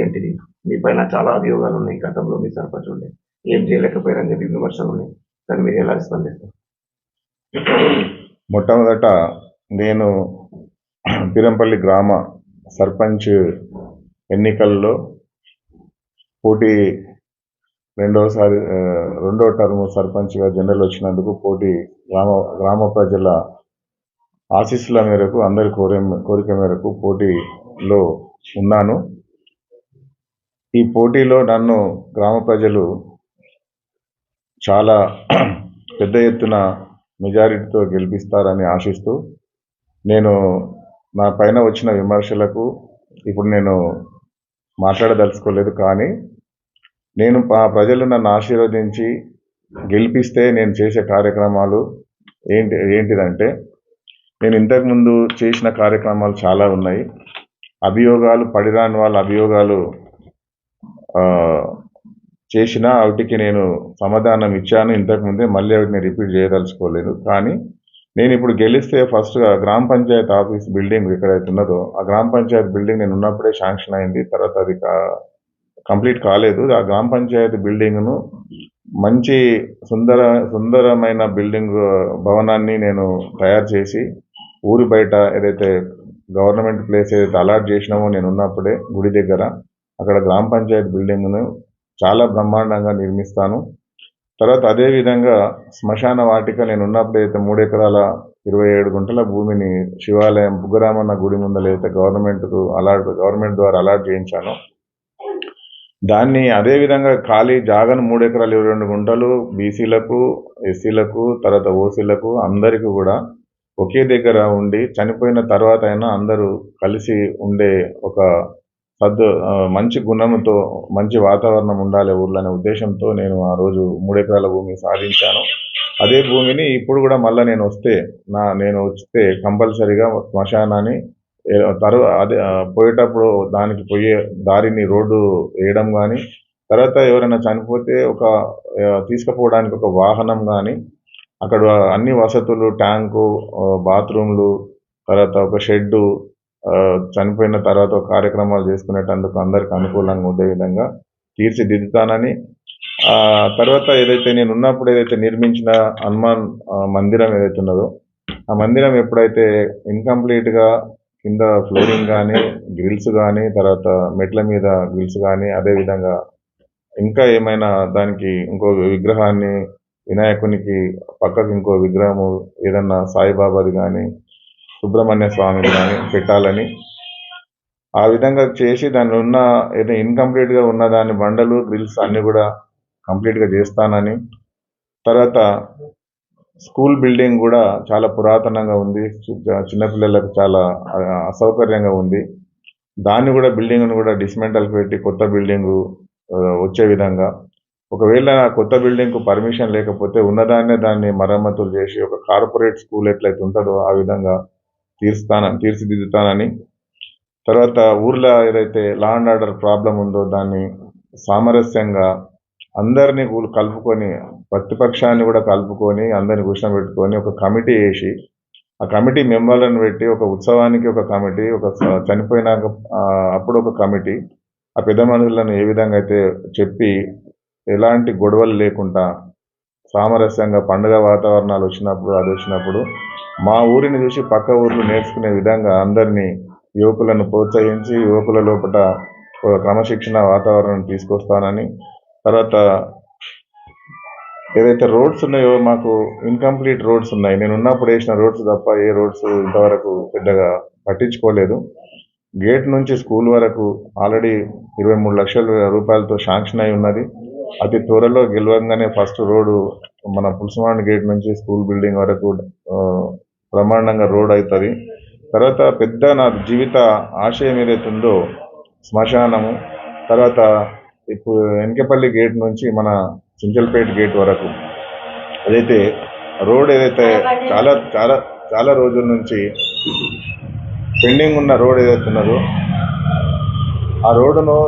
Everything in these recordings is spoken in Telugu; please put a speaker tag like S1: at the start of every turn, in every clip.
S1: ఏంటిది? మీ పైన చాలా అభియోగాలు ఉన్నాయి. గతంలో మీ సర్పంచ్ ఉండే. ఏం చేయలేకపోయారని చెప్పి విమర్శలు ఉన్నాయి. దాన్ని మీరు ఎలా స్పందిస్తారు?
S2: మొట్టమొదట నేను పిరంపల్లి గ్రామ సర్పంచ్ ఎన్నికల్లో పోటీ రెండో టర్మ్ సర్పంచ్గా జనరల్ వచ్చినందుకు పోటీ గ్రామ ప్రజల ఆశీస్సుల మేరకు అందరి కోరిక మేరకు పోటీలో ఉన్నాను. ఈ పోటీలో నన్ను గ్రామ ప్రజలు చాలా పెద్ద ఎత్తున మెజారిటీతో గెలిపిస్తారని ఆశిస్తూ నేను నా పైన వచ్చిన విమర్శలకు ఇప్పుడు నేను మాట్లాడదలుచుకోలేదు. కానీ నేను ప్రజలు నన్ను ఆశీర్వదించి గెలిపిస్తే నేను చేసే కార్యక్రమాలు ఏంటిదంటే నేను ఇంతకుముందు చేసిన కార్యక్రమాలు చాలా ఉన్నాయి. అభియోగాలు పడిరాని వాళ్ళ అభియోగాలు చేసిన వాటికి నేను సమాధానం ఇచ్చాను ఇంతకుముందే. మళ్ళీ వాటిని రిపీట్ చేయదలుచుకోలేదు. కానీ నేను ఇప్పుడు గెలిస్తే ఫస్ట్గా గ్రామ పంచాయతీ ఆఫీస్ బిల్డింగ్ ఎక్కడైతే ఉన్నదో ఆ గ్రామ పంచాయతీ బిల్డింగ్ నేను ఉన్నప్పుడే శాంక్షన్ అయింది. తర్వాత అది కంప్లీట్ కాలేదు. ఆ గ్రామ పంచాయతీ బిల్డింగ్ను మంచి సుందరమైన బిల్డింగ్ భవనాన్ని నేను తయారు చేసి ఊరి బయట ఏదైతే గవర్నమెంట్ ప్లేస్ ఏదైతే అలాట్ చేసినామో నేను ఉన్నప్పుడే గుడి దగ్గర అక్కడ గ్రామ పంచాయతీ బిల్డింగ్ను చాలా బ్రహ్మాండంగా నిర్మిస్తాను. తర్వాత అదేవిధంగా శ్మశాన వాటిక నేను ఉన్నప్పుడు అయితే 3 ఎకరాల 27 గుంటల భూమిని శివాలయం బుగ్గరామన్న గుడి ముందలైతే గవర్నమెంట్ ద్వారా అలాట్ చేయించాను. దాన్ని అదేవిధంగా ఖాళీ జాగను 3 ఎకరాల 22 గుంటలు బీసీలకు, ఎస్సీలకు, తర్వాత ఓసీలకు అందరికీ కూడా ఒకే దగ్గర ఉండి చనిపోయిన తర్వాత అయినా అందరూ కలిసి ఉండే ఒక మంచి గుణంతో మంచి వాతావరణం ఉండాలి ఊర్లో అనే ఉద్దేశంతో నేను ఆ రోజు 3 ఎకరాల భూమి సాధించాను. అదే భూమిని ఇప్పుడు కూడా మళ్ళీ నేను వస్తే కంపల్సరీగా శ్మశానాన్ని అదే పోయేటప్పుడు దానికి పోయే దారిని రోడ్డు వేయడం కానీ, తర్వాత ఎవరైనా చనిపోతే తీసుకుపోవడానికి ఒక వాహనం కానీ, అక్కడ అన్ని వసతులు, ట్యాంకు, బాత్రూమ్లు, తర్వాత ఒక షెడ్డు, చనిపోయిన తర్వాత కార్యక్రమాలు చేసుకునేటందుకు అందరికి అనుకూలంగా ఉండే విధంగా తీర్చిదిద్దుతానని, తర్వాత ఏదైతే నేను ఉన్నప్పుడు ఏదైతే నిర్మించిన హనుమాన్ మందిరం ఏదైతే ఉన్నదో ఆ మందిరం ఎప్పుడైతే ఇన్కంప్లీట్గా కింద ఫ్లోరింగ్ కానీ, గ్రిల్స్ కానీ, తర్వాత మెట్ల మీద గ్రిల్స్ కానీ, అదేవిధంగా ఇంకా ఏమైనా దానికి ఇంకో విగ్రహాన్ని వినాయకునికి పక్కకు ఇంకో విగ్రహము ఏదన్నా సాయిబాబాది కానీ, సుబ్రహ్మణ్య స్వామిది కానీ పెట్టాలని ఆ విధంగా చేసి దాన్ని ఉన్న ఏదో ఇన్కంప్లీట్గా ఉన్న దాని బండలు, గ్రిల్స్ అన్నీ కూడా కంప్లీట్గా చేస్తానని, తర్వాత స్కూల్ బిల్డింగ్ కూడా చాలా పురాతనంగా ఉంది, చిన్నపిల్లలకు చాలా అసౌకర్యంగా ఉంది. దాన్ని కూడా బిల్డింగ్ను కూడా డిస్మెంటల్ పెట్టి కొత్త బిల్డింగు వచ్చే విధంగా, ఒకవేళ కొత్త బిల్డింగ్కు పర్మిషన్ లేకపోతే దాన్ని మరమ్మతులు చేసి ఒక కార్పొరేట్ స్కూల్ ఎట్లయితే ఉంటుందో ఆ విధంగా తీర్చిదిద్దుతానని, తర్వాత ఊర్లో ఏదైతే లా అండ్ ఆర్డర్ ప్రాబ్లం ఉందో దాన్ని సామరస్యంగా అందరినీ కలుపుకొని, ప్రతిపక్షాన్ని కూడా కలుపుకొని అందరిని కూర్చోబెట్టుకొని ఒక కమిటీ వేసి ఆ కమిటీ మెంబర్లను పెట్టి ఒక ఉత్సవానికి ఒక కమిటీ, చనిపోయినాక అప్పుడు ఒక కమిటీ, ఆ పెద్ద మనుషులను ఏ విధంగా అయితే చెప్పి ఎలాంటి గొడవలు లేకుండా సామరస్యంగా పండుగ వాతావరణాలు వచ్చినప్పుడు మా ఊరిని చూసి పక్క ఊర్లు నేర్చుకునే విధంగా అందరినీ యువకులను ప్రోత్సహించి యువకుల లోపల ఒక క్రమశిక్షణ వాతావరణం తీసుకొస్తానని, తర్వాత ఏదైతే రోడ్స్ ఉన్నాయో మాకు ఇన్కంప్లీట్ రోడ్స్ ఉన్నాయి. నేను ఉన్నప్పుడు వేసిన రోడ్స్ తప్ప ఏ రోడ్స్ ఇంతవరకు పెద్దగా పట్టించుకోలేదు. గేట్ నుంచి స్కూల్ వరకు ఆల్రెడీ 23 లక్షల రూపాయలతో శాంక్షన్ అయి ఉన్నది. అతి త్వరలో గెలవంగానే ఫస్ట్ రోడ్డు మన పుల్సమాండ్ గేట్ నుంచి స్కూల్ బిల్డింగ్ వరకు బ్రహ్మాండంగా రోడ్ అవుతుంది. తర్వాత పెద్ద నా జీవిత ఆశయం ఏదైతే ఉందో శ్మశానము, తర్వాత ఇప్పుడు వెనకపల్లి గేట్ నుంచి మన చించల్పేట గేట్ వరకు ఏదైతే రోడ్ ఏదైతే చాలా చాలా చాలా రోజుల నుంచి పెండింగ్ ఉన్న రోడ్ ఏదైతే ఉన్నదో ఆ రోడ్డును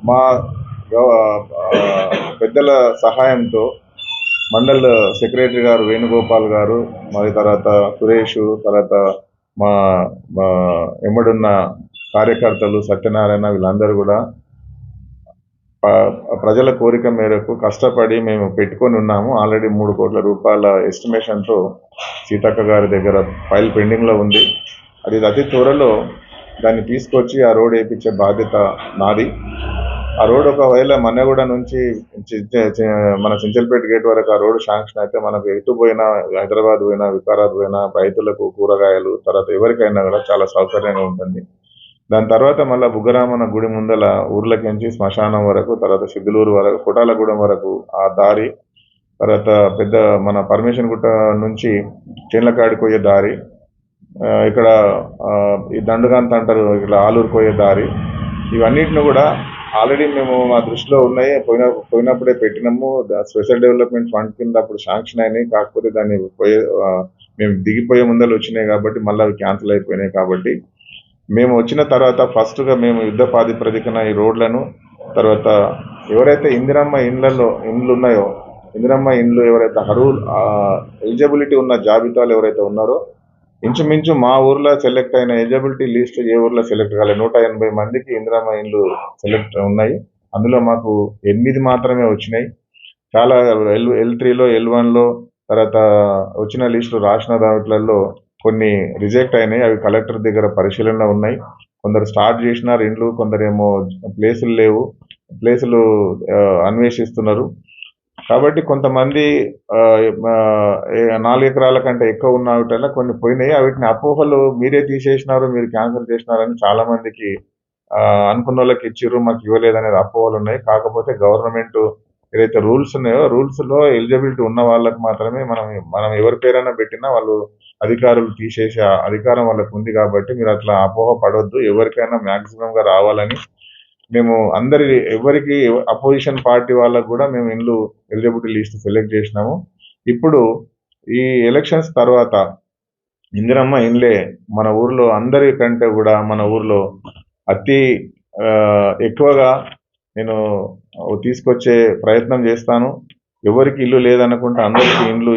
S2: మా పెద్దల సహాయంతో మండల్ సెక్రటరీ గారు వేణుగోపాల్ గారు, మరి తర్వాత సురేష్, తర్వాత మా ఎమ్మడున్న కార్యకర్తలు సత్యనారాయణ, వీళ్ళందరూ కూడా ప్రజల కోరిక మేరకు కష్టపడి మేము పెట్టుకొని ఉన్నాము. ఆల్రెడీ 3 కోట్ల రూపాయల ఎస్టిమేషన్తో సీతక్క గారి దగ్గర ఫైల్ పెండింగ్లో ఉంది. అది అతి త్వరలో దాన్ని తీసుకొచ్చి ఆ రోడ్ వేయించే బాధ్యత నాది. ఆ రోడ్ ఒకవేళ మన్నెగూడ నుంచి మన చించల్పేట గేట్ వరకు ఆ రోడ్ శాంక్షన్ అయితే మనకు ఎటు పోయినా, హైదరాబాద్ పోయినా, వికారాబాద్ పోయినా, రైతులకు కూరగాయలు, తర్వాత ఎవరికైనా కూడా చాలా సౌకర్యంగా ఉంటుంది. దాని తర్వాత మళ్ళీ బుగ్గరామన్న గుడి ముందల ఊర్లకించి శ్మశానం వరకు, తర్వాత సిద్ధులూరు వరకు, కొటాలగూడెం వరకు ఆ దారి, తర్వాత పెద్ద మన పర్మిషన్ గుట్ట నుంచి చేన్లకాడికి పోయే దారి, ఇక్కడ ఈ దండుగాంత అంటారు, ఇక్కడ ఆలూరు పోయే దారి, ఇవన్నిటిని కూడా ఆల్రెడీ మేము మా దృష్టిలో ఉన్నాయి. పోయినప్పుడే పెట్టినాము. స్పెషల్ డెవలప్మెంట్ ఫండ్ కింద అప్పుడు శాంక్షన్ అయినాయి. కాకపోతే దాన్ని మేము దిగిపోయే ముందర వచ్చినాయి కాబట్టి మళ్ళీ అవి క్యాన్సిల్ అయిపోయినాయి. కాబట్టి మేము వచ్చిన తర్వాత ఫస్ట్గా మేము యుద్ధ ప్రాతిపదికన ఈ రోడ్లను, తర్వాత ఎవరైతే ఇందిరమ్మ ఇండ్లు ఉన్నాయో, ఇందిరమ్మ ఇండ్లు ఎవరైతే ఎలిజిబిలిటీ ఉన్న జాబితాలు ఎవరైతే ఉన్నారో, ఇంచుమించు మా ఊర్లో సెలెక్ట్ అయిన ఎలిజిబిలిటీ లిస్ట్ ఏ ఊర్లో సెలెక్ట్ కాలేదు. 180 మందికి ఇందిరమ్మ ఇండ్లు సెలెక్ట్ ఉన్నాయి. అందులో మాకు 8 మాత్రమే వచ్చినాయి. చాలా L3లో, L1లో, తర్వాత వచ్చిన లిస్టు రాసిన దాంట్లలో కొన్ని రిజెక్ట్ అయినాయి. అవి కలెక్టర్ దగ్గర పరిశీలనలో ఉన్నాయి. కొందరు స్టార్ట్ చేసినారు ఇండ్లు, కొందరేమో ప్లేసులు లేవు, ప్లేసులు అన్వేషిస్తున్నారు. కాబట్టి కొంతమంది 4 ఎకరాల కంటే ఎక్కువ ఉన్న వాటిలో కొన్ని పోయినాయి. వీటిని అపోహలు మీరే తీసేసినారు, మీరు క్యాన్సిల్ చేసినారని చాలా మందికి అనుకున్న వాళ్ళకి ఇచ్చిర్రు, మాకు ఇవ్వలేదనేది అపోహలు ఉన్నాయి. కాకపోతే గవర్నమెంట్ ఏదైతే రూల్స్ ఉన్నాయో, రూల్స్లో ఎలిజిబిలిటీ ఉన్న వాళ్ళకి మాత్రమే మనం ఎవరి పేరైనా పెట్టినా వాళ్ళు అధికారులు తీసేసే అధికారం వాళ్ళకు ఉంది. కాబట్టి మీరు అట్లా అపోహ పడవద్దు. ఎవరికైనా మ్యాక్సిమంగా రావాలని మేము ఎవరికి అపోజిషన్ పార్టీ వాళ్ళకు కూడా మేము ఇండ్లు ఎలిజిబిలిటీ లిస్ట్ సెలెక్ట్ చేసినాము. ఇప్పుడు ఈ ఎలక్షన్స్ తర్వాత ఇందిరమ్మ ఇండ్లే మన ఊర్లో అందరికంటే కూడా మన ఊర్లో అతి ఎక్కువగా నేను తీసుకొచ్చే ప్రయత్నం చేస్తాను. ఎవరికి ఇల్లు లేదనుకుంటే అందరికీ ఇండ్లు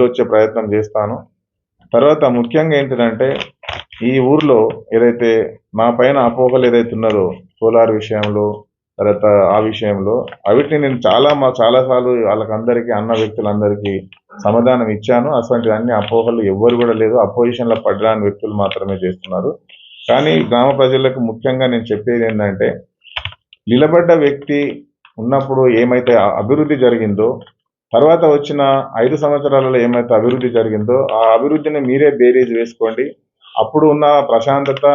S2: వచ్చే ప్రయత్నం చేస్తాను. తర్వాత ముఖ్యంగా ఏంటంటే ఈ ఊర్లో ఏదైతే మా పైన అపోహలు ఏదైతే ఉన్నదో సోలార్ విషయంలో, తర్వాత ఆ విషయంలో, అవిటిని నేను చాలాసార్లు వాళ్ళకందరికీ అన్న వ్యక్తులందరికీ సమాధానం ఇచ్చాను. అటువంటి అన్ని అపోహలు ఎవ్వరు కూడా లేదు. అపోజిషన్లో పడరాని వ్యక్తులు మాత్రమే చేస్తున్నారు. కానీ గ్రామ ప్రజలకు ముఖ్యంగా నేను చెప్పేది ఏంటంటే, నిలబడ్డ వ్యక్తి ఉన్నప్పుడు ఏమైతే అభివృద్ధి జరిగిందో, తర్వాత వచ్చిన 5 సంవత్సరాలలో ఏమైతే అభివృద్ధి జరిగిందో ఆ అభివృద్ధిని మీరే బేరీజ్ వేసుకోండి. అప్పుడు ఉన్న ప్రశాంతత,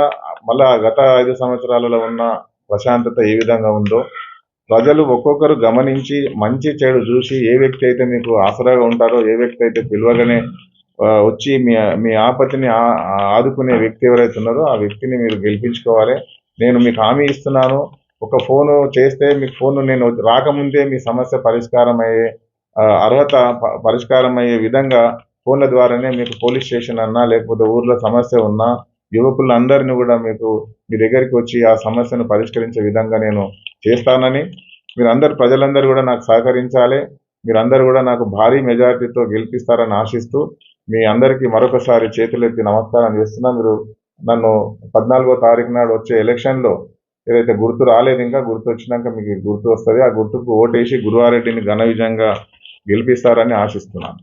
S2: మళ్ళా గత 5 సంవత్సరాలలో ఉన్న ప్రశాంతత ఏ విధంగా ఉందో ప్రజలు ఒక్కొక్కరు గమనించి మంచి చెడు చూసి ఏ వ్యక్తి అయితే మీకు ఆసరాగా ఉంటారో, ఏ వ్యక్తి అయితే పిలువగానే వచ్చి మీ ఆపత్తిని ఆదుకునే వ్యక్తి ఎవరైతే ఉన్నారో ఆ వ్యక్తిని మీరు గెలిపించుకోవాలి. నేను మీకు హామీ ఇస్తున్నాను. ఒక ఫోను చేస్తే మీకు ఫోను నేను రాకముందే మీ సమస్య పరిష్కారం అయ్యే పరిష్కారం అయ్యే విధంగా ఫోన్ల ద్వారానే మీకు పోలీస్ స్టేషన్ అన్నా, లేకపోతే ఊర్లో సమస్య ఉన్నా యువకులందరినీ కూడా మీ దగ్గరికి వచ్చి ఆ సమస్యను పరిష్కరించే విధంగా నేను చేస్తానని, ప్రజలందరూ కూడా నాకు సహకరించాలి. మీరందరూ కూడా నాకు భారీ మెజారిటీతో గెలిపిస్తారని ఆశిస్తూ మీ అందరికీ మరొకసారి చేతులెత్తి నమస్కారం చేస్తున్నా. మీరు నన్ను 14వ తారీఖు నాడు వచ్చే ఎలక్షన్లో ఏదైతే గుర్తు రాలేదు, ఇంకా గుర్తు వచ్చినాక మీకు గుర్తు వస్తుంది. ఆ గుర్తుకు ఓటేసి గురువారెడ్డిని ఘన విజయంగా గెలిపిస్తారని ఆశిస్తున్నాను.